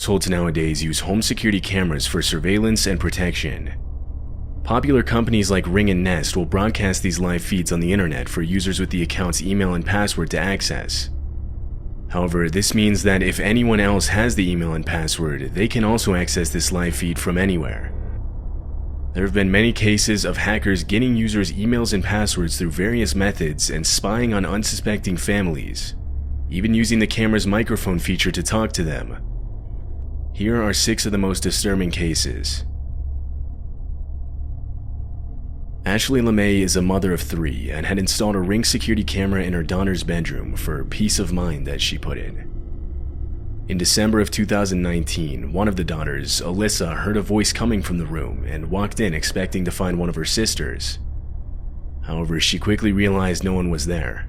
Households nowadays use home security cameras for surveillance and protection. Popular companies like Ring and Nest will broadcast these live feeds on the internet for users with the account's email and password to access. However, this means that if anyone else has the email and password, they can also access this live feed from anywhere. There have been many cases of hackers getting users' emails and passwords through various methods and spying on unsuspecting families, even using the camera's microphone feature to talk to them. Here are 6 of the most disturbing cases. Ashley LeMay is a mother of 3 and had installed a Ring security camera in her daughter's bedroom for peace of mind, as she put it. In December of 2019, one of the daughters, Alyssa, heard a voice coming from the room and walked in expecting to find one of her sisters. However, she quickly realized no one was there.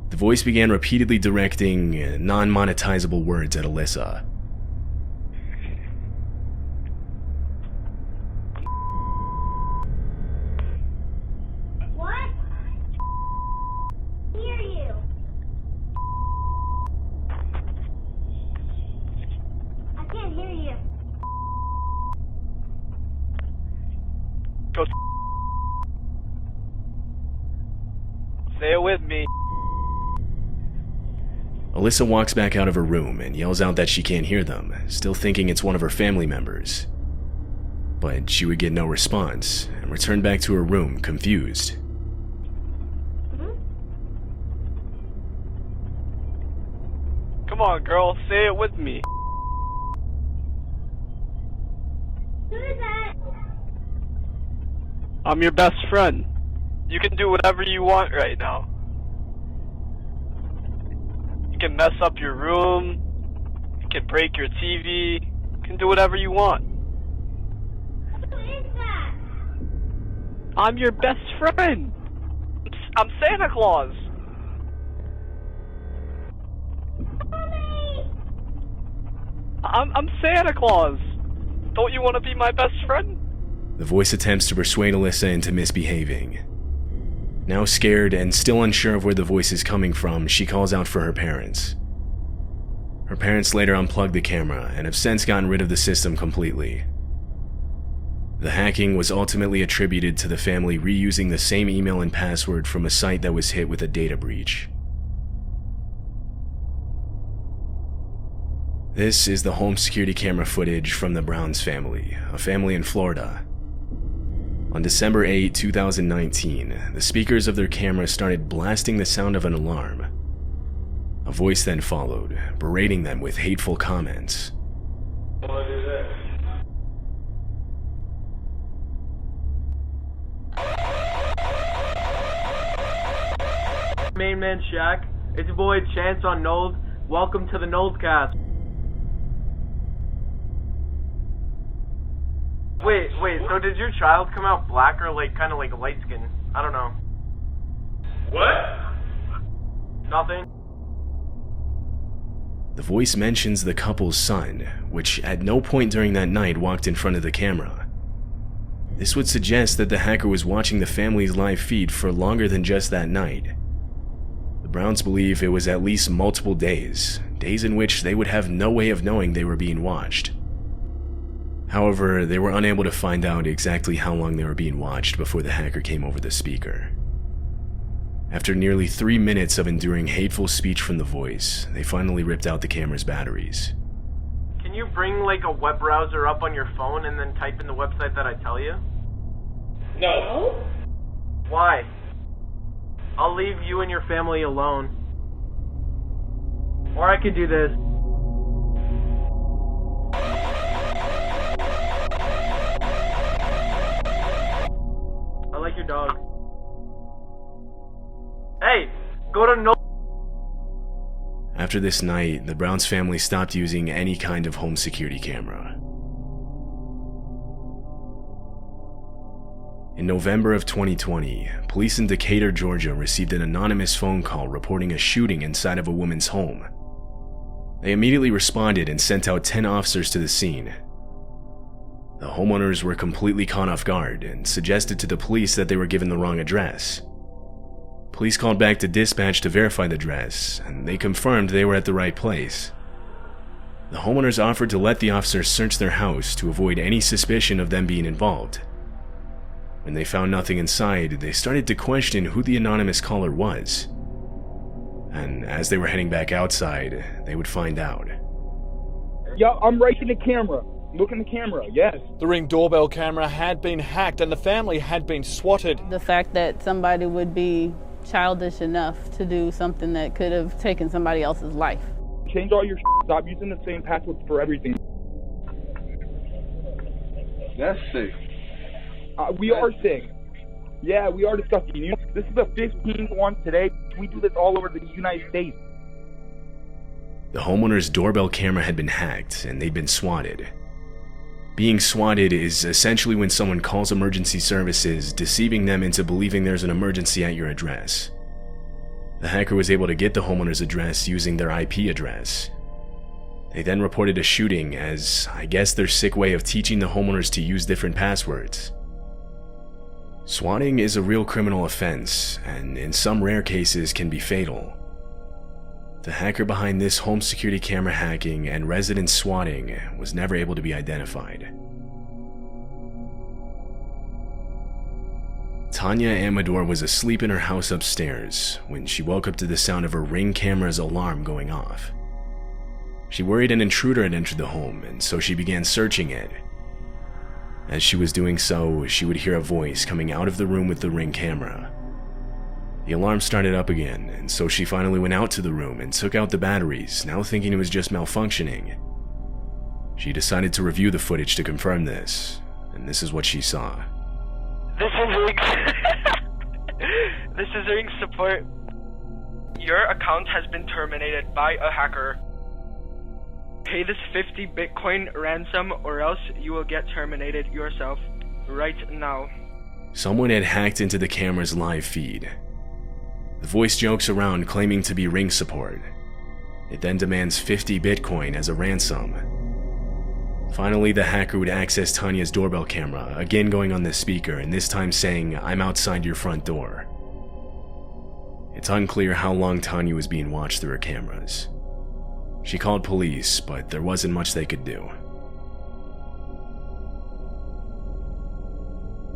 The voice began repeatedly directing non-monetizable words at Alyssa. Say it with me. Alyssa walks back out of her room and yells out that she can't hear them, still thinking it's one of her family members. But she would get no response and returned back to her room, confused. Come on, girl, say it with me. Who is that? I'm your best friend. You can do whatever you want right now. You can mess up your room. You can break your TV. You can do whatever you want. Who is that? I'm your best friend. I'm Santa Claus. Mommy! I'm Santa Claus. Don't you want to be my best friend? The voice attempts to persuade Alyssa into misbehaving. Now scared and still unsure of where the voice is coming from, she calls out for her parents. Her parents later unplugged the camera and have since gotten rid of the system completely. The hacking was ultimately attributed to the family reusing the same email and password from a site that was hit with a data breach. This is the home security camera footage from the Browns family, a family in Florida. On December 8, 2019, the speakers of their camera started blasting the sound of an alarm. A voice then followed, berating them with hateful comments. What is it? Main man Shaq, it's your boy Chance on Nold. Welcome to the Noldcast. Wait, so did your child come out black or kind of like light skin? I don't know. What? Nothing? The voice mentions the couple's son, which at no point during that night walked in front of the camera. This would suggest that the hacker was watching the family's live feed for longer than just that night. The Browns believe it was at least multiple days in which they would have no way of knowing they were being watched. However, they were unable to find out exactly how long they were being watched before the hacker came over the speaker. After nearly 3 minutes of enduring hateful speech from the voice, they finally ripped out the camera's batteries. Can you bring a web browser up on your phone and then type in the website that I tell you? No. Why? I'll leave you and your family alone. Or I could do this. I like your dog. Hey, go to no. After this night, the Browns family stopped using any kind of home security camera. In November of 2020, police in Decatur, Georgia received an anonymous phone call reporting a shooting inside of a woman's home. They immediately responded and sent out 10 officers to the scene. The homeowners were completely caught off guard and suggested to the police that they were given the wrong address. Police called back to dispatch to verify the address, and they confirmed they were at the right place. The homeowners offered to let the officers search their house to avoid any suspicion of them being involved. When they found nothing inside, they started to question who the anonymous caller was. And as they were heading back outside, they would find out. Yeah, I'm right in the camera. Look in the camera, yes. The Ring doorbell camera had been hacked and the family had been swatted. The fact that somebody would be childish enough to do something that could have taken somebody else's life. Change all your stop using the same passwords for everything. That's sick. We are sick. Yeah, we are disgusting. This is the 15th one today. We do this all over the United States. The homeowner's doorbell camera had been hacked and they'd been swatted. Being swatted is essentially when someone calls emergency services, deceiving them into believing there's an emergency at your address. The hacker was able to get the homeowner's address using their IP address. They then reported a shooting as, I guess, their sick way of teaching the homeowners to use different passwords. Swatting is a real criminal offense, and in some rare cases can be fatal. The hacker behind this home security camera hacking and resident swatting was never able to be identified. Tanya Amador was asleep in her house upstairs when she woke up to the sound of her Ring camera's alarm going off. She worried an intruder had entered the home, and so she began searching it. As she was doing so, she would hear a voice coming out of the room with the Ring camera. The alarm started up again, and so she finally went out to the room and took out the batteries, now thinking it was just malfunctioning. She decided to review the footage to confirm this, and this is what she saw. This is Ring's. This is Ring's support. Your account has been terminated by a hacker. Pay this 50 Bitcoin ransom or else you will get terminated yourself right now. Someone had hacked into the camera's live feed. The voice jokes around claiming to be Ring support. It then demands 50 Bitcoin as a ransom. Finally, the hacker would access Tanya's doorbell camera, again going on the speaker and this time saying, "I'm outside your front door." It's unclear how long Tanya was being watched through her cameras. She called police, but there wasn't much they could do.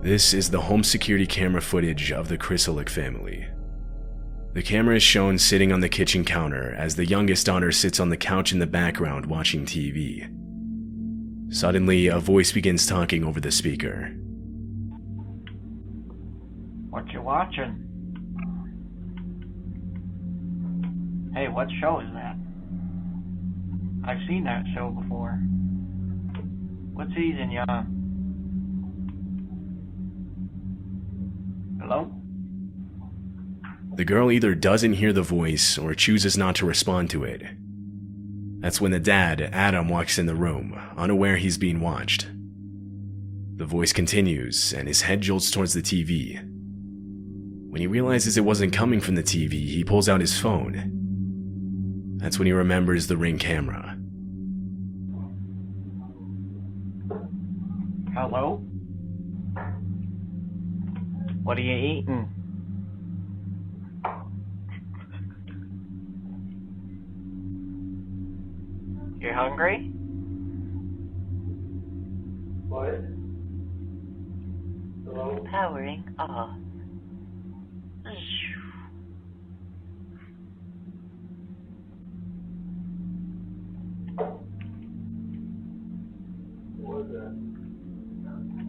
This is the home security camera footage of the Krysalik family. The camera is shown sitting on the kitchen counter as the youngest daughter sits on the couch in the background watching TV. Suddenly, a voice begins talking over the speaker. What you watching? Hey, what show is that? I've seen that show before. What season you on? Hello? The girl either doesn't hear the voice or chooses not to respond to it. That's when the dad, Adam, walks in the room, unaware he's being watched. The voice continues, and his head jolts towards the TV. When he realizes it wasn't coming from the TV, he pulls out his phone. That's when he remembers the Ring camera. Hello? What are you eating? You hungry? What? Hello? Powering off. What was that?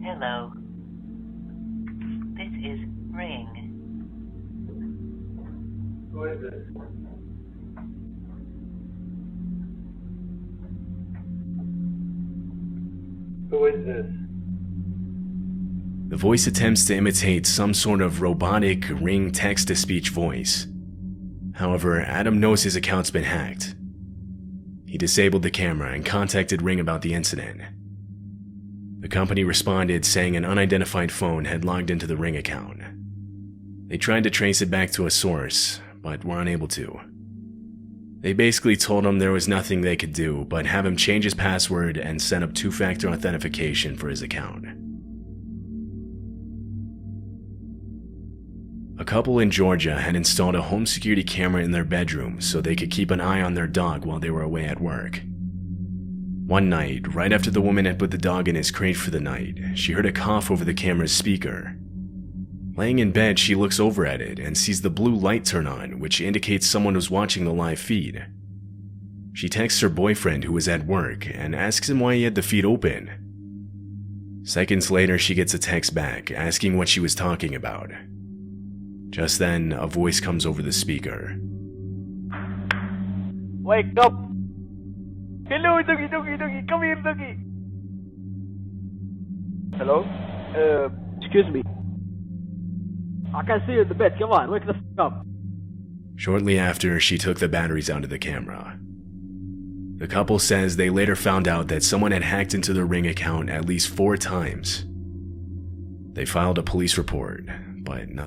Hello. This is Ring. Who is it? Who is this? The voice attempts to imitate some sort of robotic Ring text-to-speech voice. However, Adam knows his account's been hacked. He disabled the camera and contacted Ring about the incident. The company responded saying an unidentified phone had logged into the Ring account. They tried to trace it back to a source, but were unable to. They basically told him there was nothing they could do but have him change his password and set up two-factor authentication for his account. A couple in Georgia had installed a home security camera in their bedroom so they could keep an eye on their dog while they were away at work. One night, right after the woman had put the dog in his crate for the night, she heard a cough over the camera's speaker. Laying in bed, she looks over at it and sees the blue light turn on, which indicates someone was watching the live feed. She texts her boyfriend, who was at work, and asks him why he had the feed open. Seconds later, she gets a text back, asking what she was talking about. Just then, a voice comes over the speaker. Wake up! Hello, doggy, doggy, doggy, come here, doggy! Hello? Excuse me. I can see you in the bed, come on, wake the f*** up. Shortly after, she took the batteries out of the camera. The couple says they later found out that someone had hacked into their Ring account at least 4 times. They filed a police report, but nothing.